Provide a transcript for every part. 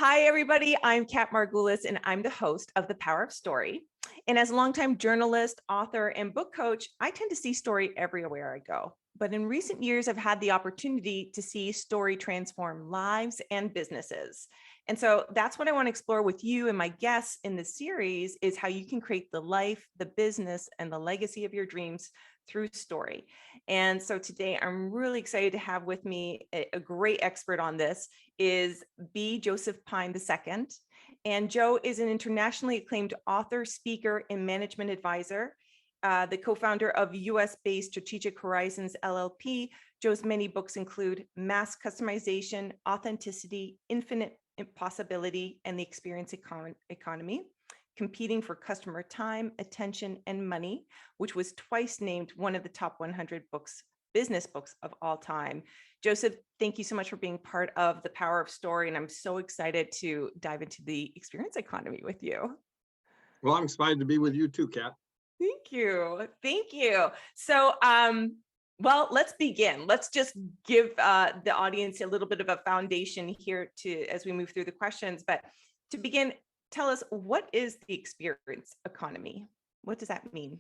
Hi, everybody. I'm Kat Margulis, and I'm the host of The Power of Story. And as a longtime journalist, author, and book coach, I tend to see story everywhere I go. But in recent years, I've had the opportunity to see story transform lives and businesses. And so that's what I want to explore with you and my guests in this series is how you can create the life, the business, and the legacy of your dreams through story. And so today I'm really excited to have with me a great expert on this is B. Joseph Pine II. And Joe is an internationally acclaimed author, speaker, and management advisor, the co-founder of US-based Strategic Horizons LLP. Joe's many books include Mass Customization, Authenticity, Infinite Possibility, and the Experience Economy, Competing for Customer Time, Attention, and Money, which was twice named one of the top 100 business books of all time. Joseph, thank you so much for being part of The Power of Story, and I'm so excited to dive into the experience economy with you. Well, I'm excited to be with you too, Kat. Thank you. Thank you. So, well, let's begin. Let's just give the audience a little bit of a foundation here as we move through the questions. But to begin, tell us, what is the experience economy? What does that mean?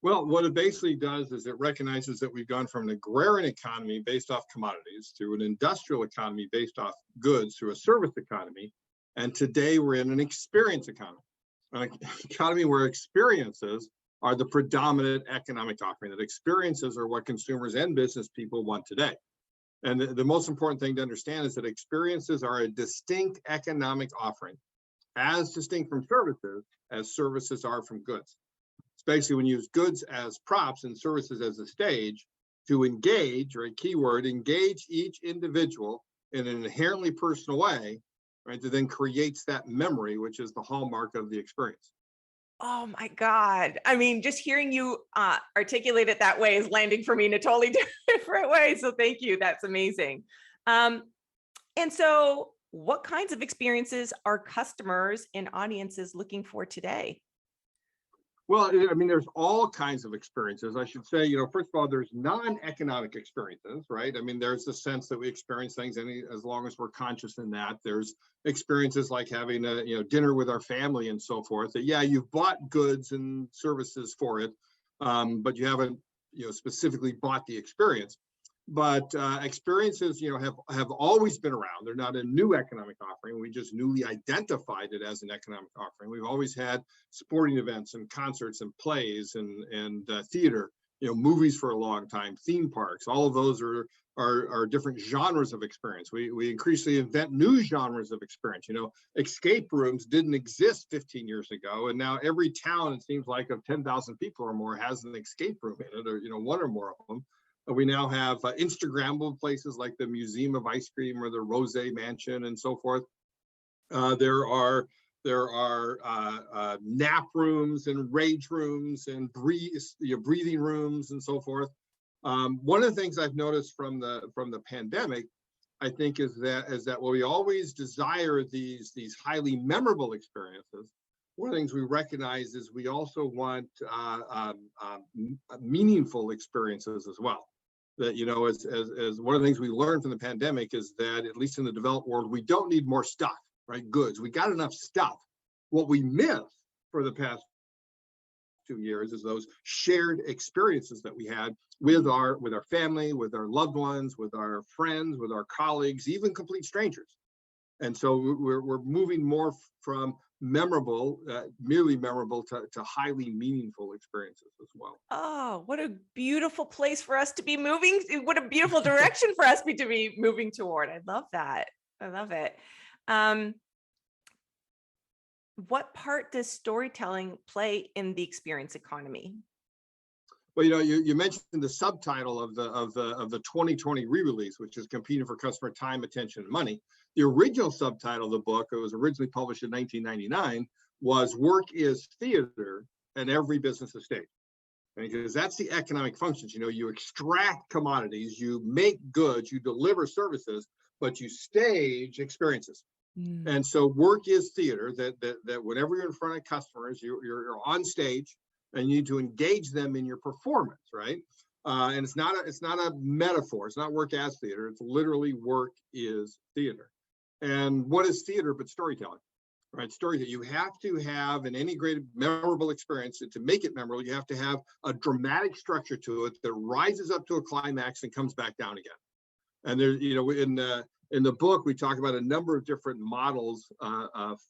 Well, what it basically does is it recognizes that we've gone from an agrarian economy based off commodities to an industrial economy based off goods through a service economy. And today we're in an experience economy, an economy where experiences are the predominant economic offering, that experiences are what consumers and business people want today. And the most important thing to understand is that experiences are a distinct economic offering, as distinct from services as services are from goods. Especially when you use goods as props and services as a stage to engage, or a keyword, engage each individual in an inherently personal way, right, that then creates that memory, which is the hallmark of the experience. Oh my God. I mean, just hearing you articulate it that way is landing for me in a totally different way. So thank you. That's amazing. And so what kinds of experiences are customers and audiences looking for today? Well, I mean, there's all kinds of experiences. I should say, first of all, there's non-economic experiences, right? I mean, there's the sense that we experience things as long as we're conscious in that. There's experiences like having a dinner with our family and so forth. That you've bought goods and services for it, but you haven't specifically bought the experience. But experiences, have always been around. They're not a new economic offering. We just newly identified it as an economic offering. We've always had sporting events and concerts and plays and theater, movies for a long time, theme parks. All of those are different genres of experience. We increasingly invent new genres of experience. Escape rooms didn't exist 15 years ago, and now every town, it seems like, of 10,000 people or more has an escape room in it, or one or more of them. We now have Instagrammable places like the Museum of Ice Cream or the Rose Mansion and so forth. There are nap rooms and rage rooms and breathing rooms and so forth. One of the things I've noticed from the pandemic, I think, is that while we always desire these highly memorable experiences, one of the things we recognize is we also want meaningful experiences as well. That, as one of the things we learned from the pandemic is that, at least in the developed world, we don't need more stuff, right? Goods. We got enough stuff. What we missed for the past 2 years is those shared experiences that we had with our family, with our loved ones, with our friends, with our colleagues, even complete strangers. And so we're moving more from memorable, merely memorable, to highly meaningful experiences as well. Oh, what a beautiful place for us to be moving. What a beautiful direction for us to be moving toward. I love that. I love it. What part does storytelling play in the experience economy? Well, you mentioned the subtitle of the 2020 re-release, which is Competing for Customer Time, Attention, and Money. The original subtitle of the book, it was originally published in 1999, was Work is Theater and Every Business is Stage. Because that's the economic functions. You extract commodities, you make goods, you deliver services, but you stage experiences. And so work is theater, that whenever you're in front of customers, you're on stage and you need to engage them in your performance, right? And it's not a metaphor. It's not work as theater. It's literally work is theater. And what is theater but storytelling? Right, story that you have to have in any great memorable experience. And to make it memorable, you have to have a dramatic structure to it that rises up to a climax and comes back down again. And there's, in the book, we talk about a number of different models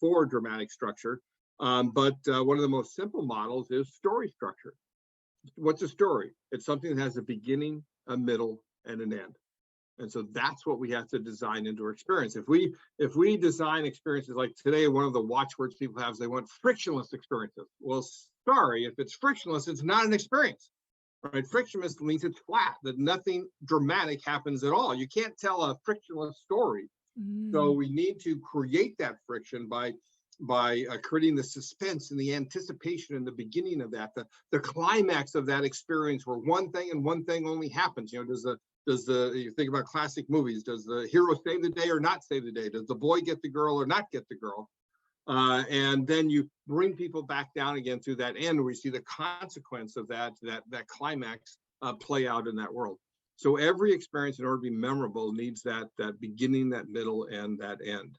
for dramatic structure. But one of the most simple models is story structure. What's a story? It's something that has a beginning, a middle, and an end. And so that's what we have to design into our experience. If we design experiences like today, one of the watchwords people have is they want frictionless experiences. Well, sorry, if it's frictionless, it's not an experience, right? Frictionless means it's flat, that nothing dramatic happens at all. You can't tell a frictionless story. So we need to create that friction by creating the suspense and the anticipation in the beginning of that, the climax of that experience where one thing and one thing only happens. You think about classic movies, does the hero save the day or not save the day? Does the boy get the girl or not get the girl? And then you bring people back down again to that end where you see the consequence of that climax play out in that world. So every experience, in order to be memorable, needs that beginning, that middle, and that end.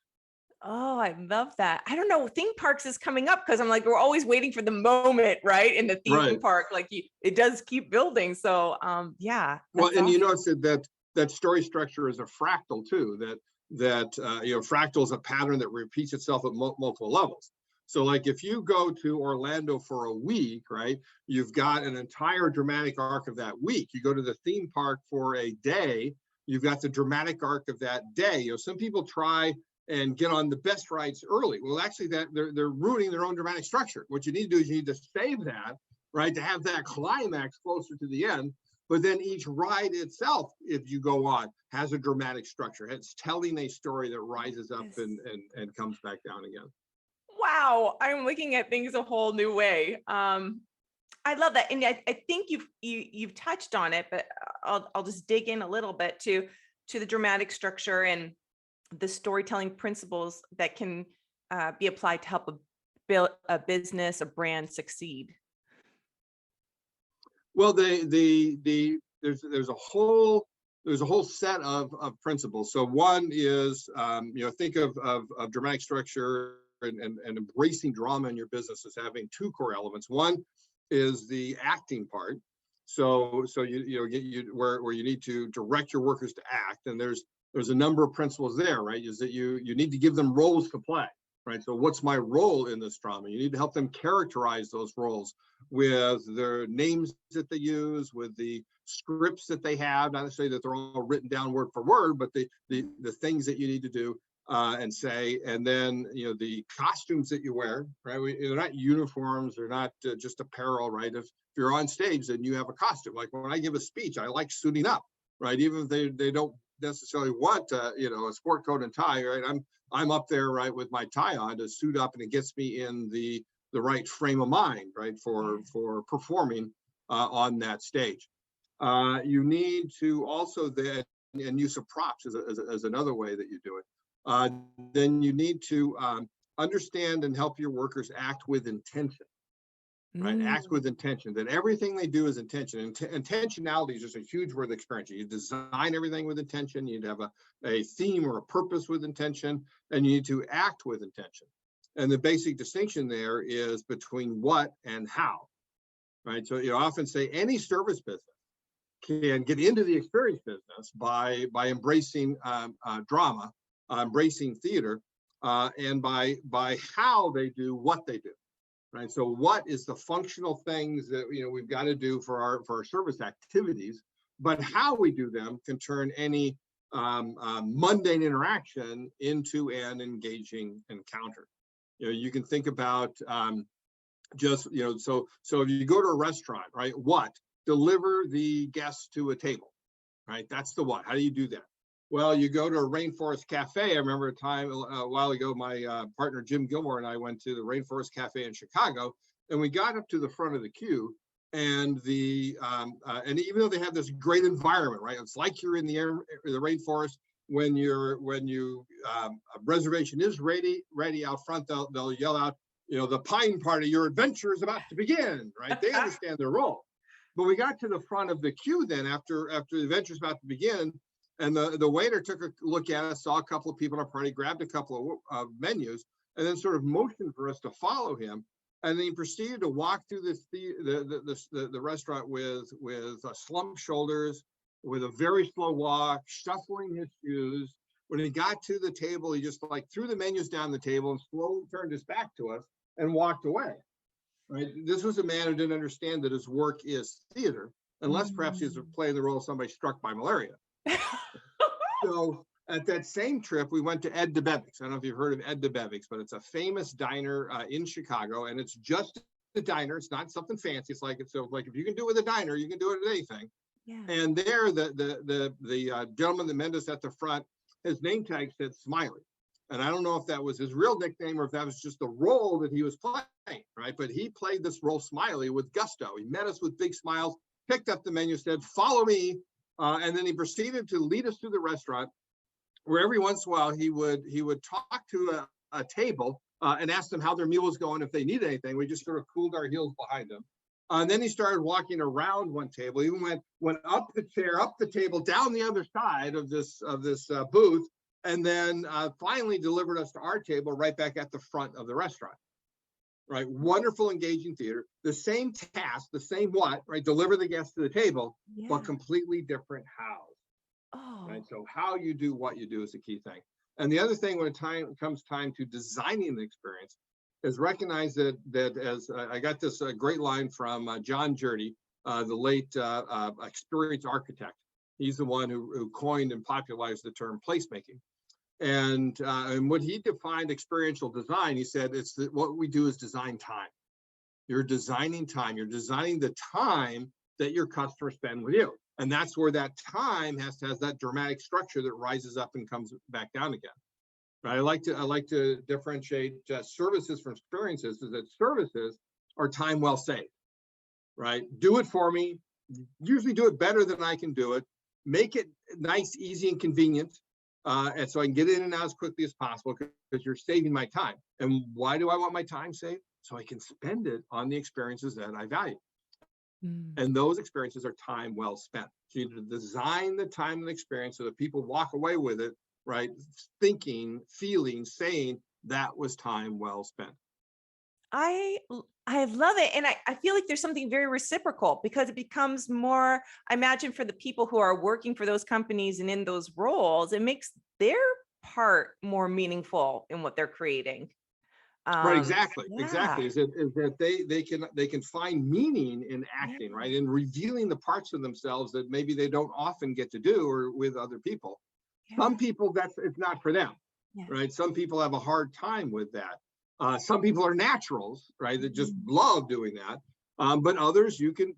Oh, I love that. I don't know. Theme parks is coming up because I'm like, we're always waiting for the moment, right? In the theme park, like it does keep building. So, yeah. Well, and awesome. you notice that story structure is a fractal too. Fractal is a pattern that repeats itself at multiple levels. So, like if you go to Orlando for a week, right? You've got an entire dramatic arc of that week. You go to the theme park for a day. You've got the dramatic arc of that day. Some people try and get on the best rides early. Well, actually, that they're ruining their own dramatic structure. What you need to do is you need to save that, right, to have that climax closer to the end. But then each ride itself, if you go on, has a dramatic structure. It's telling a story that rises up and comes back down again. Wow, I'm looking at things a whole new way. I love that, and I think you've touched on it, but I'll just dig in a little bit to the dramatic structure and the storytelling principles that can be applied to help build a business, a brand succeed. Well, there's a whole set of principles. So one is think of dramatic structure and embracing drama in your business as having two core elements. One is the acting part. So where you need to direct your workers to act, and there's a number of principles there, right? Is that you need to give them roles to play, right? So what's my role in this drama? You need to help them characterize those roles with their names that they use, with the scripts that they have, not necessarily that they're all written down word for word, but the things that you need to do and say, and then the costumes that you wear, right? They're not uniforms, they're not just apparel, right? If you're on stage, then you have a costume. Like when I give a speech, I like suiting up, right? Even if they don't necessarily want a sport coat and tie, right? I'm up there, right, with my tie on to suit up, and it gets me in the right frame of mind, right, for performing on that stage. You need to also then, and use of props as another way that you do it. Then you need to understand and help your workers act with intention. Right, act with intention. That everything they do is intention. Intentionality is just a huge word of experience. You design everything with intention. You need to have a theme or a purpose with intention, and you need to act with intention. And the basic distinction there is between what and how. Right. So you often say any service business can get into the experience business by embracing drama, embracing theater, and by how they do what they do. Right. So what is the functional things that we've got to do for our service activities, but how we do them can turn any mundane interaction into an engaging encounter. You can think about so if you go to a restaurant, right? What? Deliver the guests to a table, right? That's the what. How do you do that? Well, you go to a Rainforest Cafe. I remember a while ago, my partner Jim Gilmore and I went to the Rainforest Cafe in Chicago, and we got up to the front of the queue, and and even though they have this great environment, right? It's like you're in the rainforest. When a reservation is ready out front, they'll yell out, the pine party, your adventure is about to begin, right? They understand their role. But we got to the front of the queue then after the adventure is about to begin. And the waiter took a look at us, saw a couple of people in our party, grabbed a couple of menus, and then sort of motioned for us to follow him. And then he proceeded to walk through the restaurant with slumped shoulders, with a very slow walk, shuffling his shoes. When he got to the table, he just like threw the menus down the table and slowly turned his back to us and walked away. Right? This was a man who didn't understand that his work is theater, unless perhaps he was playing the role of somebody struck by malaria. So at that same trip, we went to Ed DeBevick's. I don't know if you've heard of Ed DeBevick's, but it's a famous diner in Chicago, and it's just a diner. It's not something fancy. It's like if you can do it with a diner, you can do it with anything. Yeah. And there, the gentleman that met us at the front, his name tag said Smiley. And I don't know if that was his real nickname or if that was just the role that he was playing, right? But he played this role, Smiley, with gusto. He met us with big smiles, picked up the menu, said, "Follow me." And then he proceeded to lead us through the restaurant, where every once in a while he would talk to a table and ask them how their meal was going, if they needed anything. We just sort of cooled our heels behind them. And then he started walking around one table. He went up the chair, up the table, down the other side of this booth, and then finally delivered us to our table right back at the front of the restaurant. Right, wonderful, engaging theater. The same task, the same what, right? Deliver the guests to the table, yeah, but completely different how. Oh. Right, so how you do what you do is the key thing. And the other thing when it comes time to designing the experience is recognize that as I got this great line from John Jurdy, the late experience architect. He's the one who coined and popularized the term placemaking. And when he defined experiential design, he said what we do is design time. You're designing time. You're designing the time that your customers spend with you. And that's where that time has that dramatic structure that rises up and comes back down again. Right? I like to differentiate services from experiences, is that services are time well saved. Right? Do it for me. Usually do it better than I can do it. Make it nice, easy, and convenient. And so I can get in and out as quickly as possible because you're saving my time. And why do I want my time saved? So I can spend it on the experiences that I value. And those experiences are time well spent. So you need to design the time and experience so that people walk away with it, right? Thinking, feeling, saying that was time well spent. I love it. And I feel like there's something very reciprocal because it becomes more, I imagine for the people who are working for those companies and in those roles, it makes their part more meaningful in what they're creating. Right, exactly. Yeah. Exactly. Is that they can find meaning in acting, yeah, right? In revealing the parts of themselves that maybe they don't often get to do or with other people. Yeah. Some people, it's not for them, yeah, right? Some people have a hard time with that. Some people are naturals, right? That just love doing that. But others, you can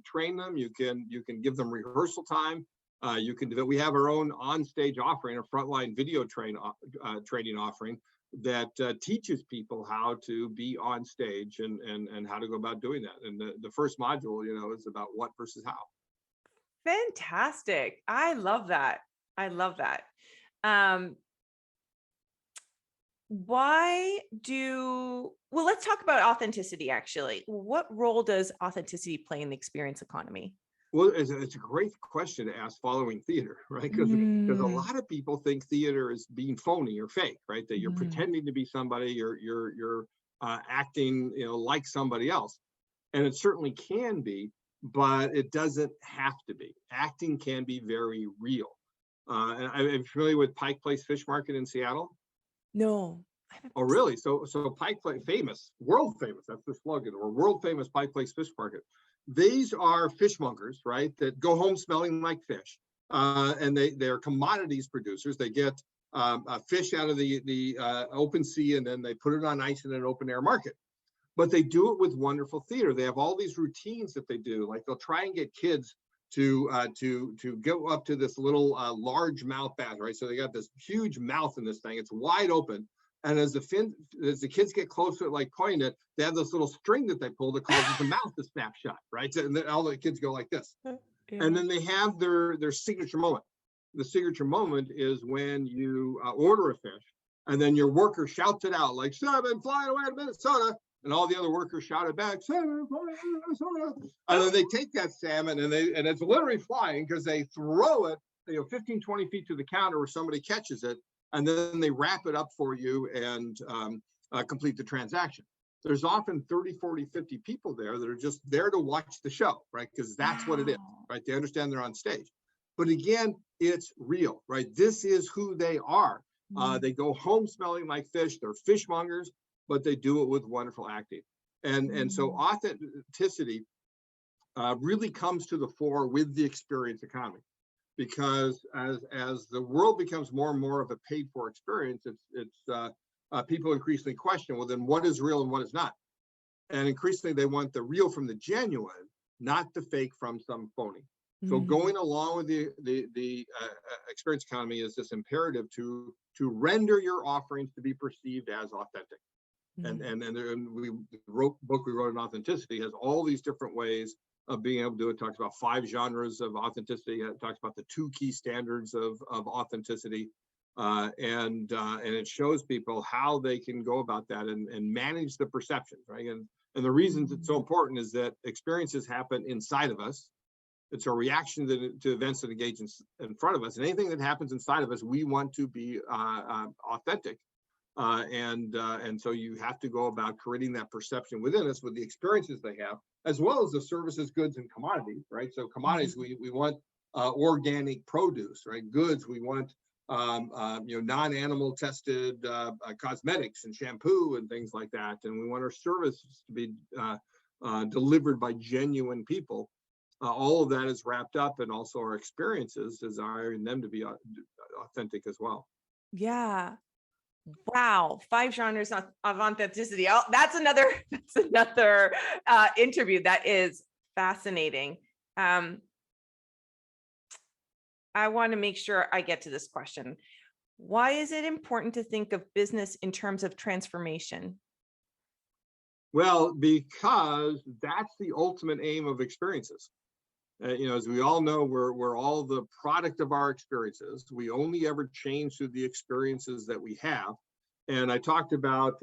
train them. You can give them rehearsal time. We have our own on-stage offering, a frontline video training offering that teaches people how to be on stage and how to go about doing that. And the first module, is about what versus how. Fantastic. I love that. Let's talk about authenticity, actually. What role does authenticity play in the experience economy? Well, it's a great question to ask following theater, right? Because a lot of people think theater is being phony or fake, right? That you're pretending to be somebody, you're acting, like somebody else. And it certainly can be, but it doesn't have to be. Acting can be very real. And I'm familiar with Pike Place Fish Market in Seattle. No. Oh, really? So Pike Place, world famous, that's the slogan, or world famous Pike Place Fish Market. These are fishmongers, right, that go home smelling like fish. And they're commodities producers. They get fish out of the open sea, and then they put it on ice in an open air market. But they do it with wonderful theater. They have all these routines that they do. Like they'll try and get kids to go up to this little large mouth bass, right? So they got this huge mouth in this thing. It's wide open. And as the kids get close to it, like pointing it, they have this little string that they pull that causes the mouth to snap shut, right? And then all the kids go like this. Yeah. And then they have their signature moment. The signature moment is when you order a fish, and then your worker shouts it out like, "Salmon flying away to Minnesota," and all the other workers shout it back, "Salmon flying to Minnesota." And then they take that salmon and it's literally flying because they throw it 15, 20 feet to the counter where somebody catches it, and then they wrap it up for you and complete the transaction. There's often 30, 40, 50 people there that are just there to watch the show, right? Because that's what it is, right? They understand they're on stage. But again, it's real, right? This is who they are. They go home smelling like fish. They're fishmongers, but they do it with wonderful acting. And so authenticity really comes to the fore with the experience economy, because as the world becomes more and more of a paid for experience, people increasingly question, well, then what is real and what is not? And increasingly they want the real from the genuine, not the fake from some phony. So going along with the experience economy is this imperative to render your offerings to be perceived as authentic. And we wrote the book we wrote on authenticity has all these different ways of being able to do it. Talks about 5 genres of authenticity. It talks about the 2 key standards of authenticity, and it shows people how they can go about that and manage the perceptions, right? And the reasons it's so important is that experiences happen inside of us. It's a reaction to events that engage in front of us, and anything that happens inside of us, we want to be authentic. And so you have to go about creating that perception within us with the experiences they have, as well as the services, goods, and commodities, right? So commodities, we want organic produce, right? Goods, we want non-animal tested cosmetics and shampoo and things like that. And we want our services to be delivered by genuine people. All of that is wrapped up, and also our experiences, desiring them to be authentic as well. Yeah. Wow, 5 genres of authenticity. That's another interview. That is fascinating. I want to make sure I get to this question. Why is it important to think of business in terms of transformation? Well, because that's the ultimate aim of experiences. As we all know, we're all the product of our experiences. We only ever change through the experiences that we have. And I talked about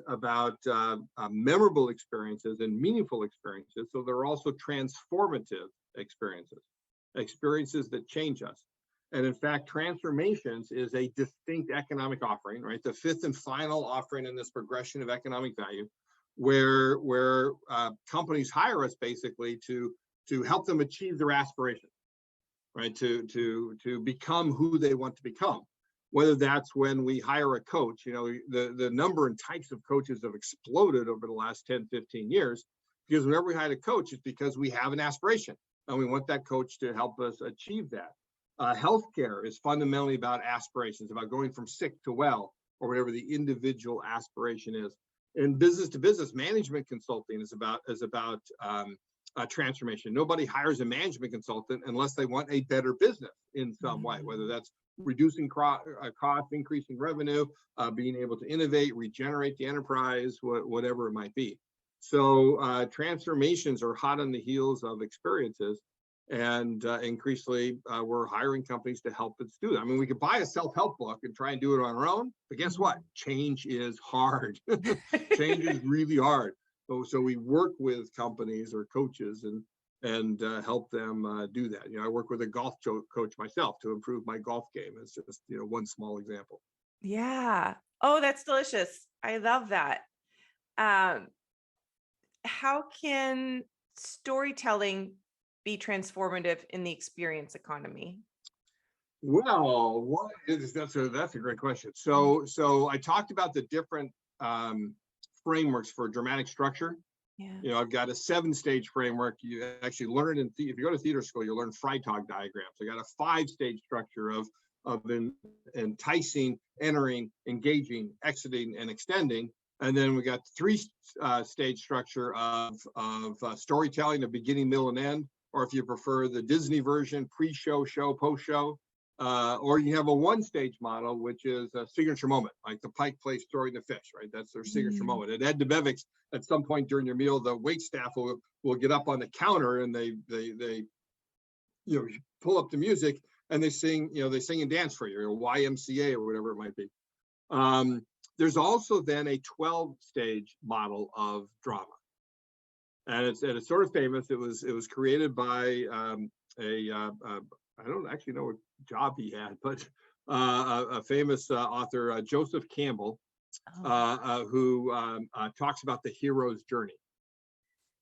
memorable experiences and meaningful experiences. So there are also transformative experiences that change us. And in fact, transformations is a distinct economic offering, right? The 5th and final offering in this progression of economic value, where companies hire us basically to help them achieve their aspirations, right? To become who they want to become. Whether that's when we hire a coach, the number and types of coaches have exploded over the last 10, 15 years, because whenever we hire a coach, it's because we have an aspiration and we want that coach to help us achieve that. Healthcare is fundamentally about aspirations, about going from sick to well, or whatever the individual aspiration is. And business to business management consulting is about transformation. Nobody hires a management consultant unless they want a better business in some way, whether that's reducing cost, increasing revenue, being able to innovate, regenerate the enterprise, whatever it might be. So transformations are hot on the heels of experiences, and increasingly we're hiring companies to help us do that. I mean, we could buy a self-help book and try and do it on our own, but guess what? Change is hard. Change is really hard. So we work with companies or coaches and help them do that. I work with a golf coach myself to improve my golf game. It's just one small example. Yeah. Oh, that's delicious. I love that. How can storytelling be transformative in the experience economy? Well, that's a great question. So I talked about the different frameworks for dramatic structure. Yeah. I've got a 7-stage framework. You actually learn if you go to theater school, you learn Freytag diagrams. I got a 5-stage structure of enticing, entering, engaging, exiting, and extending. And then we got 3-stage structure of storytelling, the beginning, middle, and end. Or if you prefer the Disney version, pre-show, show, post-show. Or you have a 1-stage model, which is a signature moment, like the Pike Place story and the fish, right? That's their signature moment. At Ed DeBevick's, at some point during your meal, the wait staff will get up on the counter and they pull up the music and they sing and dance for you, or YMCA or whatever it might be. There's also then a 12-stage model of drama, and it's sort of famous. It was created by I don't actually know job he had, but a famous author, Joseph Campbell, who talks about the hero's journey.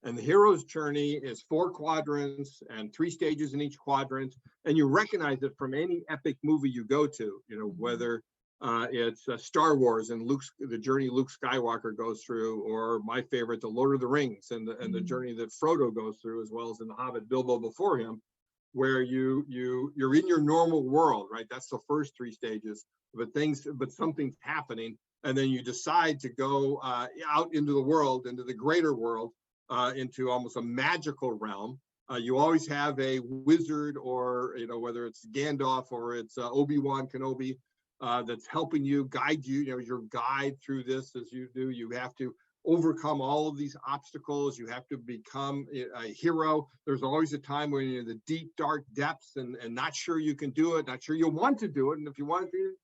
And the hero's journey is 4 quadrants and 3 stages in each quadrant. And you recognize it from any epic movie you go to, whether it's Star Wars and the journey Luke Skywalker goes through, or my favorite, the Lord of the Rings, and the journey that Frodo goes through, as well as in the Hobbit, Bilbo before him, where you're in your normal world, right? That's the first 3 stages, but something's happening, and then you decide to go out into the world, into the greater world, into almost a magical realm. You always have a wizard, or whether it's Gandalf or it's Obi-Wan Kenobi, that's helping you, guide you, your guide through this. As you do, you have to overcome all of these obstacles. You have to become a hero. There's always a time when you're in the deep, dark depths and not sure you can do it, not sure you want to do it. And if you wanted to, you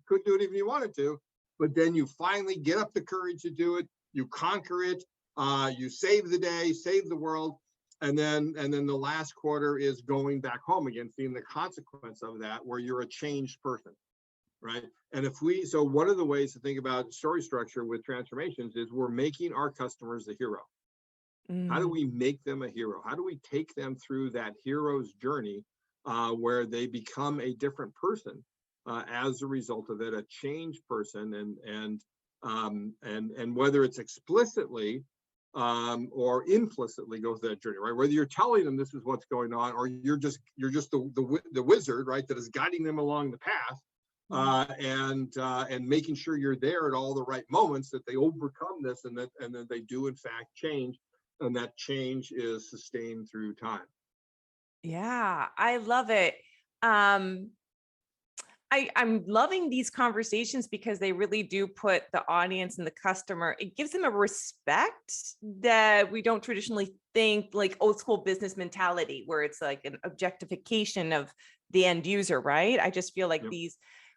couldn't do it even if you wanted to. But then you finally get up the courage to do it. You conquer it. You save the day, save the world. And then the last quarter is going back home again, seeing the consequence of that, where you're a changed person. Right. And so one of the ways to think about story structure with transformations is we're making our customers a hero. How do we make them a hero? How do we take them through that hero's journey where they become a different person as a result of it, a changed person, and whether it's explicitly or implicitly go through that journey, right? Whether you're telling them this is what's going on, or you're just the wizard, right, that is guiding them along the path. And making sure you're there at all the right moments, that they overcome this, and that they do in fact change, and that change is sustained through time. Yeah, I love it. I'm loving these conversations because they really do put the audience and the customer, it gives them a respect that we don't traditionally think, like old school business mentality, where it's like an objectification of the end user, right? I just feel like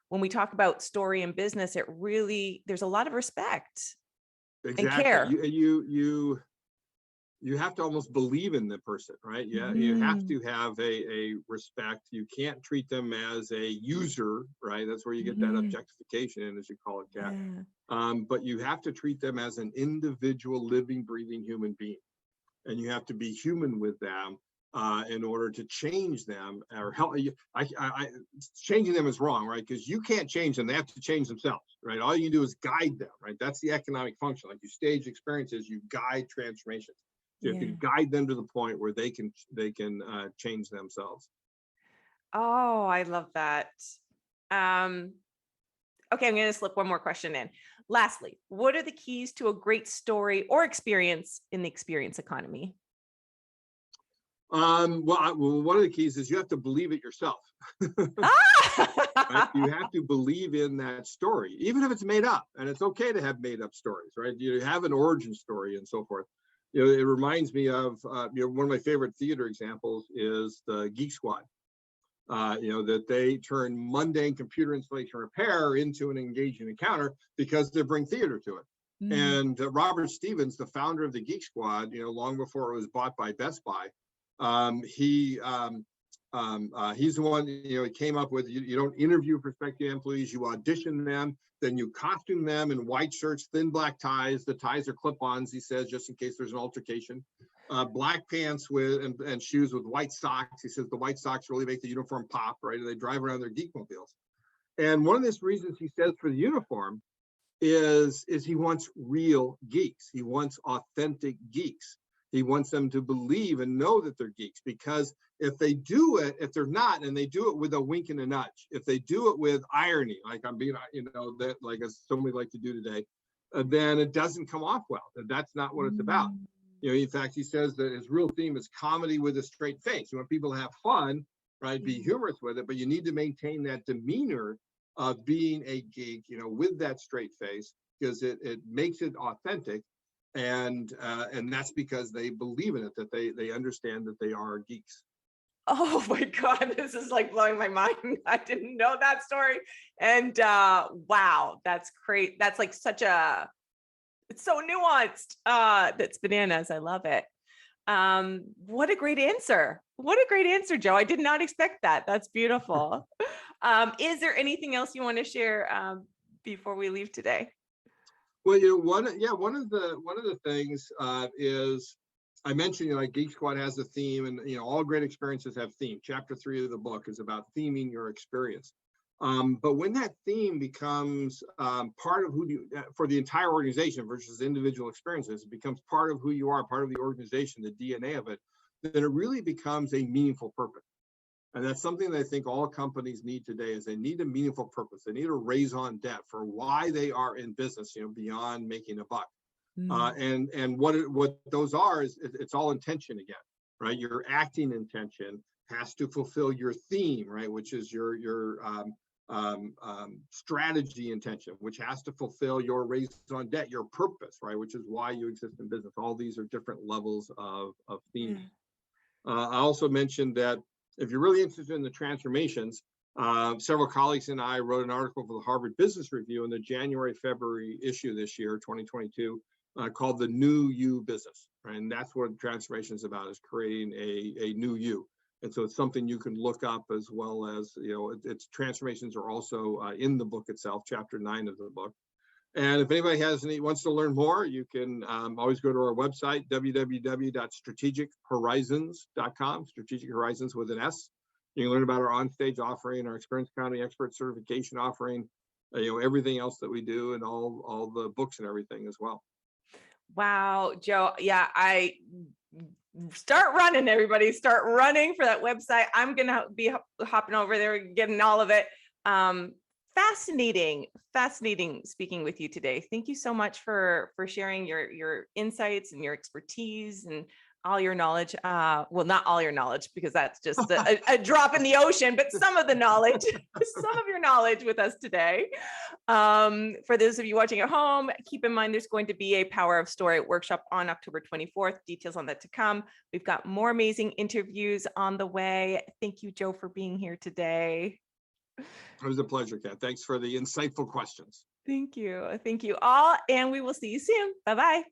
when we talk about story and business, there's a lot of respect and care. You have to almost believe in the person, right? Yeah, you have to have a respect. You can't treat them as a user, right? That's where you get that objectification in, as you call it, Kat. But you have to treat them as an individual, living, breathing human being, and you have to be human with them in order to change them, or help. Changing them is wrong, right? Because you can't change them; they have to change themselves, right? All you can do is guide them, right? That's the economic function. Like you stage experiences, you guide transformations. So you have to guide them to the point where they can change themselves. Oh, I love that. Okay, I'm going to slip one more question in. Lastly, what are the keys to a great story or experience in the experience economy? Well, one of the keys is you have to believe it yourself. Right? You have to believe in that story, even if it's made up. And it's okay to have made up stories, right? You have an origin story and so forth. It reminds me of one of my favorite theater examples is the Geek Squad. That they turn mundane computer installation repair into an engaging encounter because they bring theater to it. And Robert Stevens, the founder of the Geek Squad, long before it was bought by Best Buy, he's the one, he came up with, you don't interview prospective employees, you audition them, then you costume them in white shirts, thin black ties. The ties are clip-ons, he says, just in case there's an altercation. Black pants and shoes with white socks. He says the white socks really make the uniform pop, right? And they drive around their geekmobiles. And one of the reasons he says for the uniform is he wants real geeks. He wants authentic geeks. He wants them to believe and know that they're geeks, because if they do it, if they're not, and they do it with a wink and a nudge, if they do it with irony, like I'm being, that like as somebody like to do today, then it doesn't come off well. That's not what it's about. In fact, he says that his real theme is comedy with a straight face. You want people to have fun, right? Be humorous with it, but you need to maintain that demeanor of being a geek, with that straight face, because it makes it authentic. And that's because they believe in it, that they understand that they are geeks. Oh my God, this is like blowing my mind. I didn't know that story. And wow, that's great. That's like it's so nuanced. That's bananas. I love it. What a great answer. What a great answer, Joe. I did not expect that. That's beautiful. Is there anything else you want to share before we leave today? Well, one of the things is I mentioned, like Geek Squad has a theme, and all great experiences have theme. Chapter 3 of the book is about theming your experience. But when that theme becomes part of who you, for the entire organization versus individual experiences, it becomes part of who you are, part of the organization, the DNA of it, then it really becomes a meaningful purpose. And that's something that I think all companies need today, is they need a meaningful purpose. They need a raison d'etre for why they are in business, beyond making a buck. And what those are is it's all intention again, right? Your acting intention has to fulfill your theme, right? Which is your strategy intention, which has to fulfill your raison d'etre, your purpose, right? Which is why you exist in business. All these are different levels of theming. I also mentioned that if you're really interested in the transformations, several colleagues and I wrote an article for the Harvard Business Review in the January-February issue this year, 2022, called The New You Business. Right? And that's what transformation is about, is creating a new you. And so it's something you can look up, as well as, its transformations are also in the book itself, chapter 9 of the book. And if anybody wants to learn more, you can always go to our website, www.strategichorizons.com, Strategic Horizons with an S. You can learn about our onstage offering, our Experience Economy Expert Certification offering, everything else that we do, and all the books and everything as well. Wow, Joe. Yeah, start running, everybody. Start running for that website. I'm going to be hopping over there, getting all of it. Fascinating speaking with you today. Thank you so much for sharing your insights and your expertise and all your knowledge. Well, not all your knowledge, because that's just a drop in the ocean, but some of the knowledge, some of your knowledge with us today. For those of you watching at home, keep in mind there's going to be a Power of Story workshop on October 24th. Details on that to come. We've got more amazing interviews on the way. Thank you, Joe, for being here today. It was a pleasure, Kat. Thanks for the insightful questions. Thank you. Thank you all. And we will see you soon. Bye-bye.